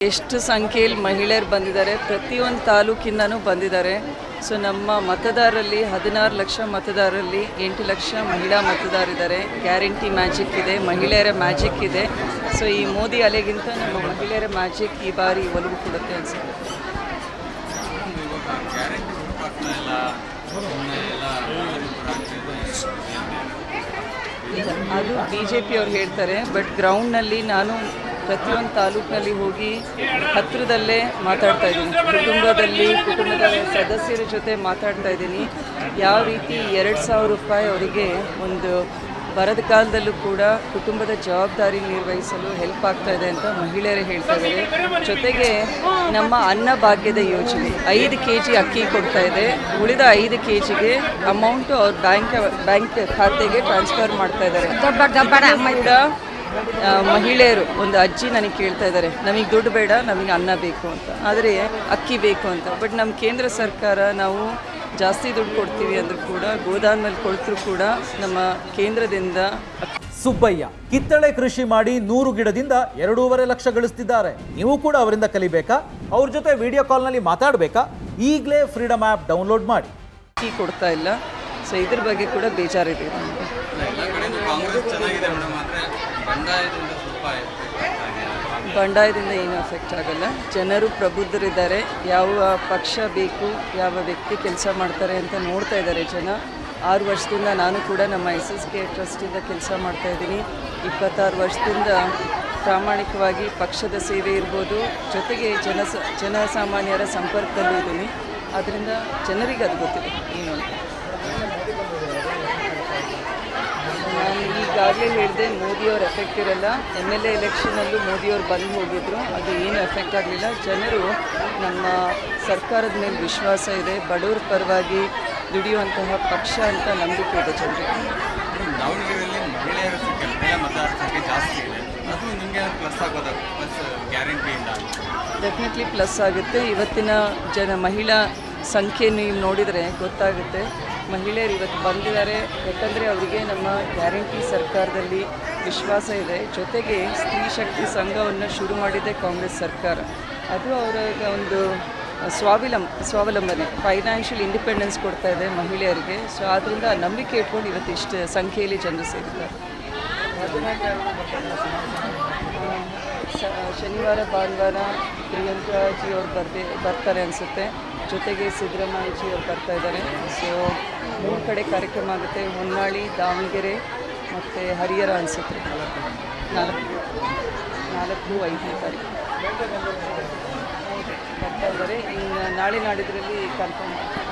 ಎಷ್ಟು ಸಂಖ್ಯೆಯಲ್ಲಿ ಮಹಿಳೆಯರು ಬಂದಿದ್ದಾರೆ, ಪ್ರತಿಯೊಂದು ತಾಲೂಕಿಂದನೂ ಬಂದಿದ್ದಾರೆ. ಸೊ ನಮ್ಮ ಮತದಾರರಲ್ಲಿ 16 ಲಕ್ಷ ಮತದಾರರಲ್ಲಿ 8 ಲಕ್ಷ ಮಹಿಳಾ ಮತದಾರಿದ್ದಾರೆ. ಗ್ಯಾರಂಟಿ ಮ್ಯಾಜಿಕ್ ಇದೆ, ಮಹಿಳೆಯರ ಮ್ಯಾಜಿಕ್ ಇದೆ. ಸೊ ಈ ಮೋದಿ ಅಲೆಗಿಂತ ನಮ್ಮ ಮಹಿಳೆಯರ ಮ್ಯಾಜಿಕ್ ಈ ಬಾರಿ ಒಲವು ಕೊಡುತ್ತೆ ಅನಿಸುತ್ತೆ. ಅದು BJP ಅವ್ರು ಹೇಳ್ತಾರೆ. ಬಟ್ ಗ್ರೌಂಡ್ನಲ್ಲಿ ನಾನು ಪ್ರತಿಯೊಂದು ತಾಲೂಕಿನಲ್ಲಿ ಹೋಗಿ ಹತ್ತಿರದಲ್ಲೇ ಮಾತಾಡ್ತಾ ಇದ್ದೀನಿ, ಕುಟುಂಬದ ಸದಸ್ಯರ ಜೊತೆ ಮಾತಾಡ್ತಾ ಇದ್ದೀನಿ. ಯಾವ ರೀತಿ 2,000 ರೂಪಾಯಿ ಅವರಿಗೆ ಒಂದು ಬರದ ಕಾಲದಲ್ಲೂ ಕೂಡ ಕುಟುಂಬದ ಜವಾಬ್ದಾರಿ ನಿರ್ವಹಿಸಲು ಹೆಲ್ಪ್ ಆಗ್ತಾ ಇದೆ ಅಂತ ಮಹಿಳೆಯರೇ ಹೇಳ್ತಾ ಇದ್ದಾರೆ. ಜೊತೆಗೆ ನಮ್ಮ ಅನ್ನಭಾಗ್ಯದ ಯೋಜನೆ 5 kg ಅಕ್ಕಿ ಕೊಡ್ತಾ ಇದೆ. ಉಳಿದ 5 kgಗೆ ಅಮೌಂಟು ಅವ್ರ ಬ್ಯಾಂಕ್ ಖಾತೆಗೆ ಟ್ರಾನ್ಸ್ಫರ್ ಮಾಡ್ತಾ ಇದ್ದಾರೆ. ಕೂಡ ಮಹಿಳೆಯರು ಒಂದು ಅಜ್ಜಿ ನನಗೆ ಕೇಳ್ತಾ ಇದ್ದಾರೆ, ನಮಗೆ ದುಡ್ಡು ಬೇಡ, ನಮಗೆ ಅನ್ನ ಬೇಕು ಅಂತ, ಆದರೆ ಅಕ್ಕಿ ಬೇಕು ಅಂತ. ಬಟ್ ನಮ್ಮ ಕೇಂದ್ರ ಸರ್ಕಾರ ನಾವು ಜಾಸ್ತಿ ದುಡ್ಡು ಕೊಡ್ತೀವಿ ಅಂದರೂ ಕೂಡ ಗೋದಾಮ್ನಲ್ಲಿ ಕೊಡ್ತರೂ ಕೂಡ ನಮ್ಮ ಕೇಂದ್ರದಿಂದ. ಸುಬ್ಬಯ್ಯ ಕಿತ್ತಳೆ ಕೃಷಿ ಮಾಡಿ 100 ಗಿಡದಿಂದ 2.5 ಲಕ್ಷ ಗಳಿಸ್ತಿದ್ದಾರೆ. ನೀವು ಕೂಡ ಅವರಿಂದ ಕಲಿಬೇಕಾ? ಅವ್ರ ಜೊತೆ ವಿಡಿಯೋ ಕಾಲ್ನಲ್ಲಿ ಮಾತಾಡಬೇಕಾ? ಈಗಲೇ ಫ್ರೀಡಮ್ ಆ್ಯಪ್ ಡೌನ್ಲೋಡ್ ಮಾಡಿ. ಅಕ್ಕಿ ಕೊಡ್ತಾ ಇಲ್ಲ. ಸೊ ಇದ್ರ ಬಗ್ಗೆ ಕೂಡ ಬೇಜಾರಿದೆ. ಬಂಡಾಯದಿಂದ ಏನು ಎಫೆಕ್ಟ್ ಆಗಲ್ಲ. ಜನರು ಪ್ರಬುದ್ಧರಿದ್ದಾರೆ. ಯಾವ ಪಕ್ಷ ಬೇಕು, ಯಾವ ವ್ಯಕ್ತಿ ಕೆಲಸ ಮಾಡ್ತಾರೆ ಅಂತ ನೋಡ್ತಾ ಇದ್ದಾರೆ ಜನ. 6 ವರ್ಷದಿಂದ ನಾನು ಕೂಡ ನಮ್ಮ SSK ಟ್ರಸ್ಟಿಂದ ಕೆಲಸ ಮಾಡ್ತಾಯಿದ್ದೀನಿ. 26 ವರ್ಷದಿಂದ ಪ್ರಾಮಾಣಿಕವಾಗಿ ಪಕ್ಷದ ಸೇವೆ ಇರ್ಬೋದು, ಜೊತೆಗೆ ಜನಸಾಮಾನ್ಯರ ಸಂಪರ್ಕದಲ್ಲೂ ಇದ್ದೀನಿ. ಆದ್ದರಿಂದ ಜನರಿಗೆ ಅದು ಗೊತ್ತಿದೆ ಏನು ಅಂತ. ನಾನು ಈಗಾಗಲೇ ಹೇಳಿದೆ, ಮೋದಿಯವ್ರ ಎಫೆಕ್ಟ್ ಇರಲ್ಲ. MLA ಎಲೆಕ್ಷನಲ್ಲೂ ಮೋದಿಯವ್ರು ಬಂದು ಹೋಗಿದ್ರು, ಅದು ಏನು ಎಫೆಕ್ಟ್ ಆಗಲಿಲ್ಲ. ಜನರು ನಮ್ಮ ಸರ್ಕಾರದ ಮೇಲೆ ವಿಶ್ವಾಸ ಇದೆ. ಬಡವರ ಪರವಾಗಿ ದುಡಿಯುವಂತಹ ಪಕ್ಷ ಅಂತ ನಂಬಿಕೆ ಇದೆ ಜನರಿಗೆ. ದಾವಣಗೆರೆಯಲ್ಲಿ ಮಹಿಳೆಯರ ಮತದಾರರ ಸಂಖ್ಯೆ ಜಾಸ್ತಿ ಇದೆ, ಅದು ನಿಮಗೆ ಪ್ಲಸ್ ಆಗೋದು ಗ್ಯಾರಂಟಿಯಿಂದ? ಡೆಫಿನೆಟ್ಲಿ ಪ್ಲಸ್ ಆಗುತ್ತೆ. ಇವತ್ತಿನ ಮಹಿಳಾ ಸಂಖ್ಯೆ ನೀವು ನೋಡಿದರೆ ಗೊತ್ತಾಗುತ್ತೆ. ಮಹಿಳೆಯರು ಇವತ್ತು ಬಂದಿದ್ದಾರೆ, ಯಾಕಂದರೆ ಅವರಿಗೆ ನಮ್ಮ ಗ್ಯಾರಂಟಿ ಸರ್ಕಾರದಲ್ಲಿ ವಿಶ್ವಾಸ ಇದೆ. ಜೊತೆಗೆ ಸ್ತ್ರೀ ಶಕ್ತಿ ಸಂಘವನ್ನು ಶುರು ಮಾಡಿದ್ದೆ ಕಾಂಗ್ರೆಸ್ ಸರ್ಕಾರ. ಅದು ಅವರ ಒಂದು ಸ್ವಾವಲಂಬನೆ, ಫೈನಾನ್ಷಿಯಲ್ ಇಂಡಿಪೆಂಡೆನ್ಸ್ ಕೊಡ್ತಾ ಇದೆ ಮಹಿಳೆಯರಿಗೆ. ಸೊ ಆದ್ದರಿಂದ ನಂಬಿಕೆ ಇಟ್ಕೊಂಡು ಇವತ್ತು ಇಷ್ಟು ಸಂಖ್ಯೆಯಲ್ಲಿ ಜನರು ಸೇರಿದ್ದಾರೆ. ಶನಿವಾರ ಭಾನುವಾರ ಪ್ರಿಯಾಂಕಾಜಿ ಅವರು ಬರ್ತಾರೆ ಅನಿಸುತ್ತೆ. ಜೊತೆಗೆ ಸಿದ್ದರಾಮಯ್ಯಜಿ ಅವರು ಬರ್ತಾ ಇದ್ದಾರೆ. ಸೊ 3 ಕಡೆ ಕಾರ್ಯಕ್ರಮ ಆಗುತ್ತೆ. ಹೊನ್ನಾಳಿ, ದಾವಣಗೆರೆ ಮತ್ತು ಹರಿಹರ ಅನಿಸುತ್ತೆ. 4-5ನೇ ತಾರೀಕು ಬರ್ತಾ ಇದ್ದಾರೆ. ಇನ್ನು ನಾಳೆ ನಾಡಿದ್ರಲ್ಲಿ ಕನ್ಫರ್ಮ್ ಮಾಡ್ತಾರೆ.